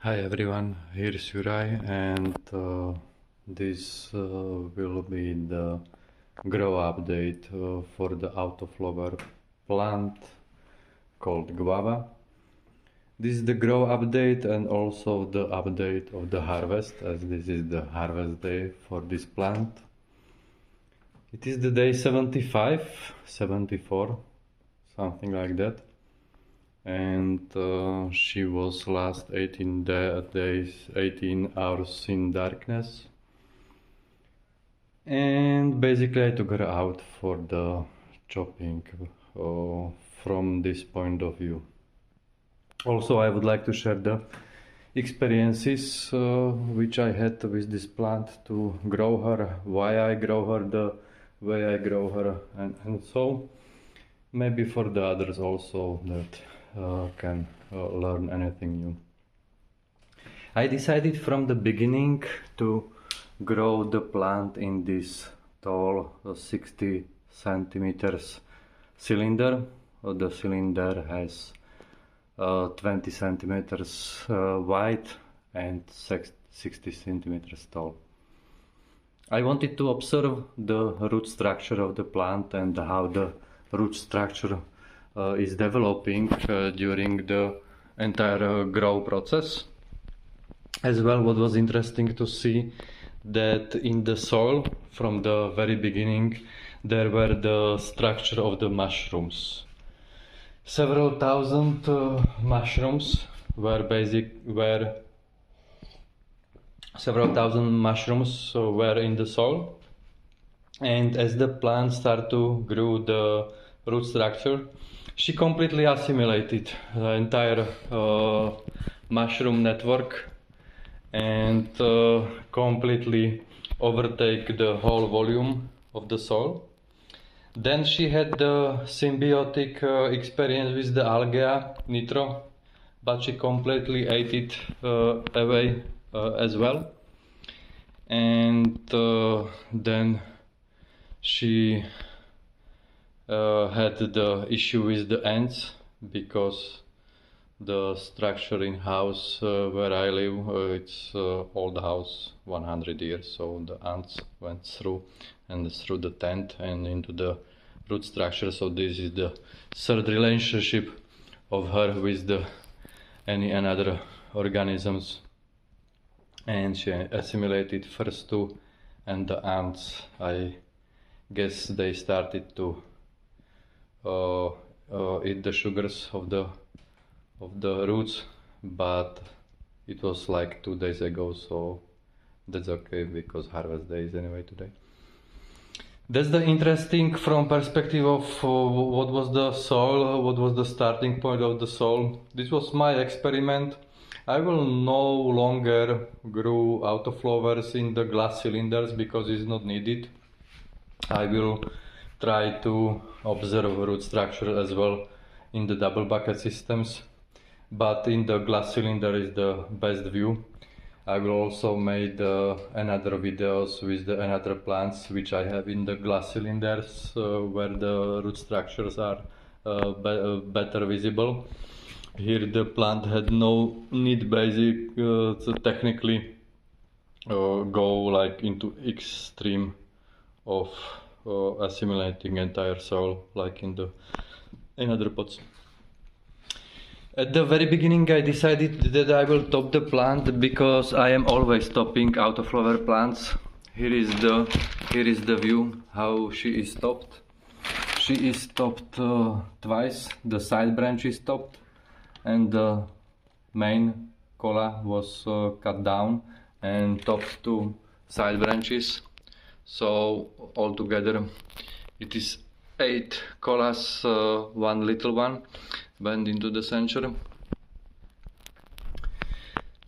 Hi everyone, here is Juraj, and this will be the grow update for the Autoflower plant called Guava. This is the grow update and also the update of the harvest, as this is the harvest day for this plant. It is the day 75, 74, something like that. And she was last 18 days, 18 hours in darkness, and basically I took her out for the chopping from this point of view. Also, I would like to share the experiences which I had with this plant to grow her, why I grow her, the way I grow her, and so maybe for the others also that can learn anything new. I decided from the beginning to grow the plant in this tall 60 centimeters cylinder. The cylinder has 20 centimeters wide and 60 centimeters tall. I wanted to observe the root structure of the plant and how the root structure is developing during the entire grow process. As well, what was interesting to see that in the soil from the very beginning there were the structure of the mushrooms. Several thousand mushrooms were in the soil, and as the plant started to grow the root structure, she completely assimilated the entire mushroom network and completely overtake the whole volume of the soil. Then she had the symbiotic experience with the algae nitro, but she completely ate it away as well. And then she had the issue with the ants, because the structure in house where I live, it's old house, 100 years, so the ants went through the tent and into the root structure. So this is the third relationship of her with any other organisms, and she assimilated first two, and the ants, I guess they started to eat the sugars of the roots, but it was like 2 days ago, so that's okay because harvest day is anyway today. That's the interesting from perspective of what was the soil, what was the starting point of the soil. This was my experiment. I will no longer grow autoflowers in the glass cylinders because it's not needed. I will try to observe root structure as well in the double bucket systems, but in the glass cylinder is the best view. I will also make another videos with the another plants which I have in the glass cylinders where the root structures are better visible. Here the plant had no need basic to technically go like into extreme of assimilating entire soil like in other pots. At the very beginning I decided that I will top the plant because I am always topping autoflower plants. Here is the view how she is topped. She is topped twice. The side branch is topped and the main cola was cut down and topped two side branches. So altogether it is 8 colas, one little one bend into the center.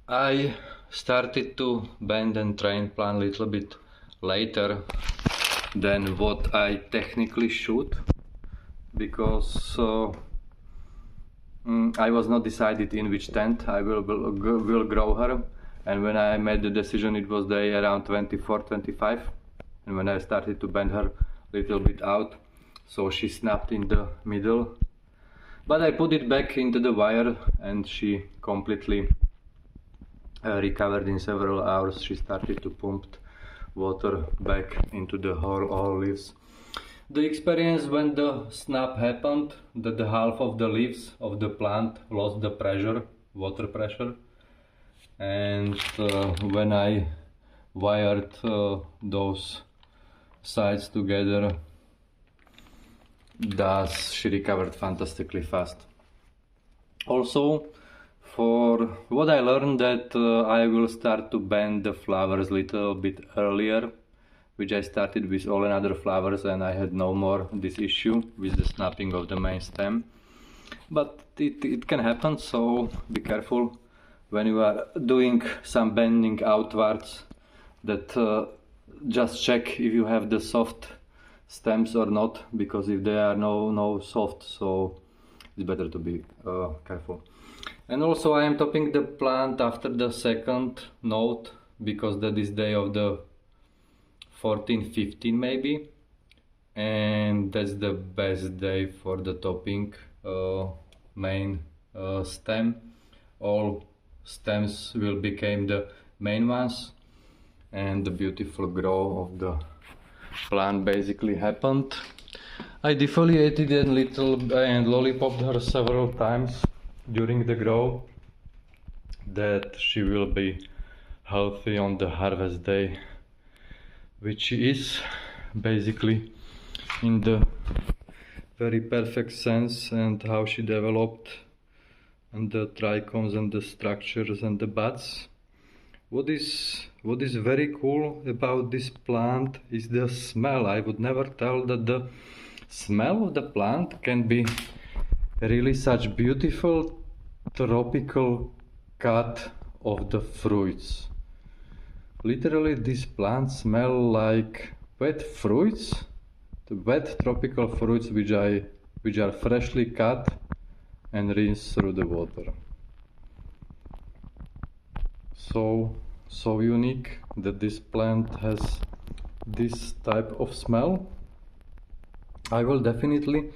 I started to bend and train plant a little bit later than what I technically should, because I was not decided in which tent I will grow her, and when I made the decision it was day around 24-25, and when I started to bend her a little bit out, so she snapped in the middle. But I put it back into the wire and she completely recovered in several hours. She started to pump water back into the whole leaves. The experience when the snap happened, that the half of the leaves of the plant lost the pressure, water pressure, and when I wired those sides together, thus she recovered fantastically fast. Also, for what I learned that I will start to bend the flowers a little bit earlier, which I started with all another flowers, and I had no more this issue with the snapping of the main stem. But it can happen, so be careful when you are doing some bending outwards, that just check if you have the soft stems or not, because if they are no soft, so it's better to be careful. And also I am topping the plant after the second note, because that is day of the 14-15 maybe, and that's the best day for the topping main stem. All stems will become the main ones, and the beautiful grow of the plant basically happened. I defoliated a little and lollipopped her several times during the grow, that she will be healthy on the harvest day, which is basically in the very perfect sense, and how she developed, and the trichomes and the structures and the buds. What is very cool about this plant is the smell. I would never tell that the smell of the plant can be really such beautiful tropical cut of the fruits. Literally, these plants smell like wet fruits, the wet tropical fruits which are freshly cut and rinsed through the water. So unique that this plant has this type of smell. I will definitely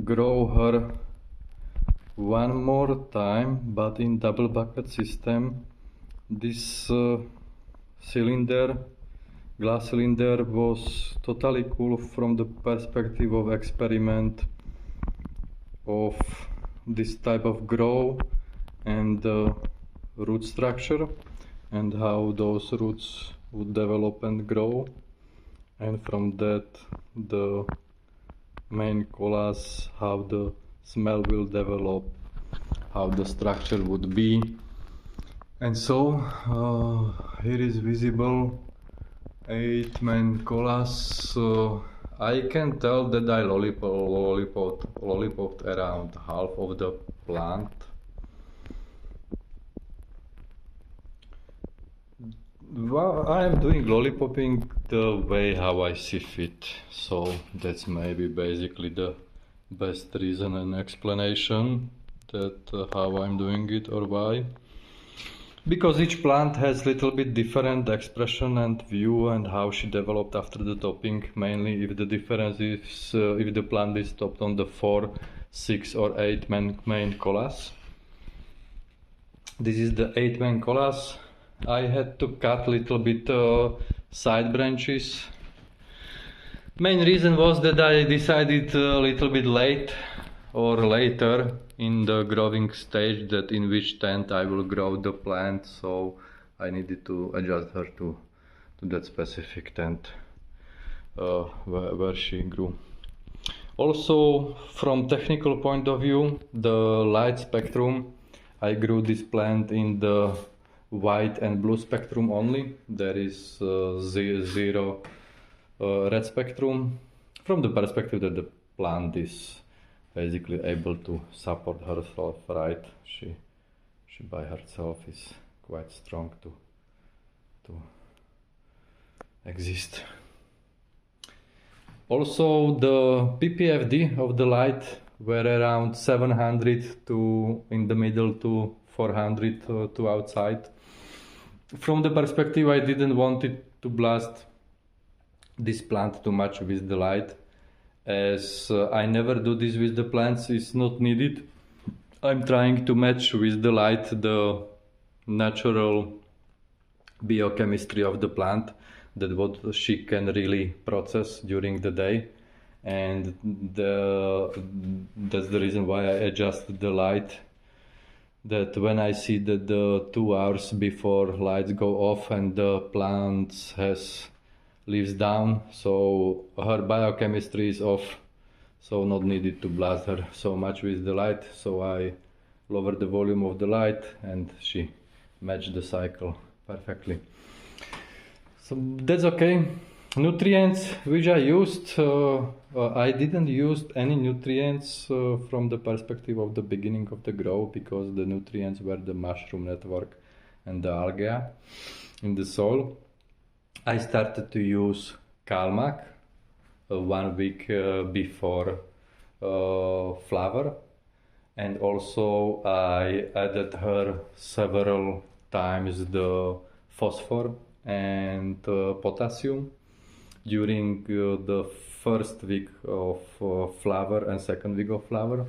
grow her one more time, but in double bucket system. This glass cylinder was totally cool from the perspective of experiment of this type of grow and root structure, and how those roots would develop and grow, and from that the main colas, how the smell will develop, how the structure would be. And so here is visible 8 main colas. I can tell that I lollipopped around half of the plant. Well, I am doing lollipopping the way how I see fit, so that's maybe basically the best reason and explanation that how I'm doing it or why. Because each plant has little bit different expression and view, and how she developed after the topping, mainly if the difference is if the plant is topped on the 4, 6 or 8 main colas. This is the 8 main colas. I had to cut little bit side branches. Main reason was that I decided a little bit late or later in the growing stage that in which tent I will grow the plant, so I needed to adjust her to that specific tent where she grew. Also, from technical point of view, the light spectrum, I grew this plant in the white and blue spectrum only. There is zero red spectrum, from the perspective that the plant is basically able to support herself, right? She by herself is quite strong to exist. Also, the ppfd of the light were around 700 to in the middle to 400 to outside. From the perspective, I didn't want it to blast this plant too much with the light, as I never do this with the plants, it's not needed. I'm trying to match with the light the natural biochemistry of the plant, that what she can really process during the day. And that's the reason why I adjusted the light, that when I see that the 2 hours before lights go off and the plant has leaves down, so her biochemistry is off, so not needed to blast her so much with the light. So I lower the volume of the light and she matched the cycle perfectly. So that's okay. Nutrients which I used, I didn't use any nutrients from the perspective of the beginning of the grow, because the nutrients were the mushroom network and the algae in the soil. I started to use Calmac 1 week before flower, and also I added her several times the phosphor and potassium during the first week of flower and second week of flower,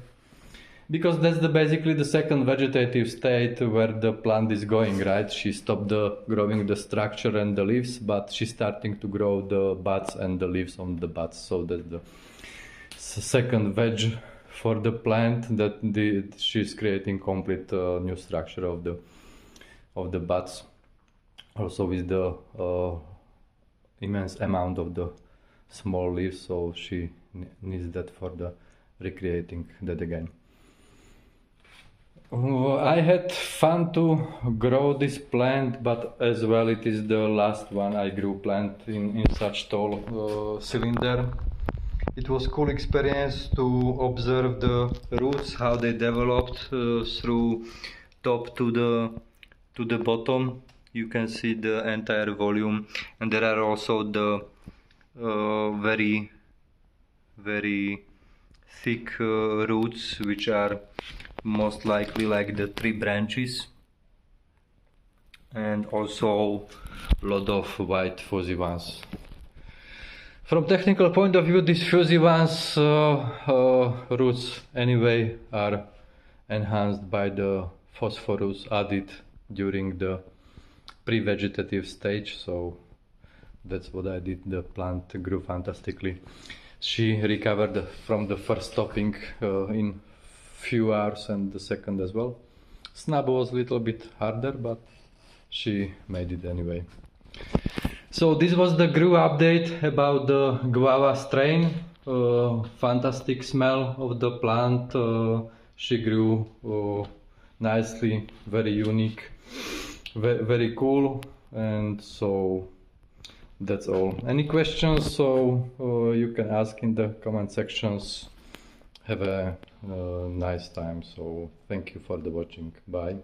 because that's basically the second vegetative state where the plant is going, right? She stopped growing the structure and the leaves, but she's starting to grow the buds and the leaves on the buds. So that's the second veg for the plant, that she's creating complete new structure of the buds, also with the immense amount of the small leaves, so she needs that for the recreating that again. I had fun to grow this plant, but as well it is the last one I grew plant in such tall cylinder. It was cool experience to observe the roots, how they developed through top to the bottom. You can see the entire volume, and there are also the very thick roots, which are most likely like the tree branches, and also a lot of white fuzzy ones. From technical point of view, these fuzzy ones roots anyway are enhanced by the phosphorus added during the pre-vegetative stage, so that's what I did. The plant grew fantastically. She recovered from the first stopping in few hours, and the second as well. Snub was a little bit harder, but she made it anyway. So this was the grew update about the Guava strain. Fantastic smell of the plant. She grew nicely, very unique, very cool, and so that's all. Any questions, so you can ask in the comment sections. Have a nice time, so thank you for the watching. Bye.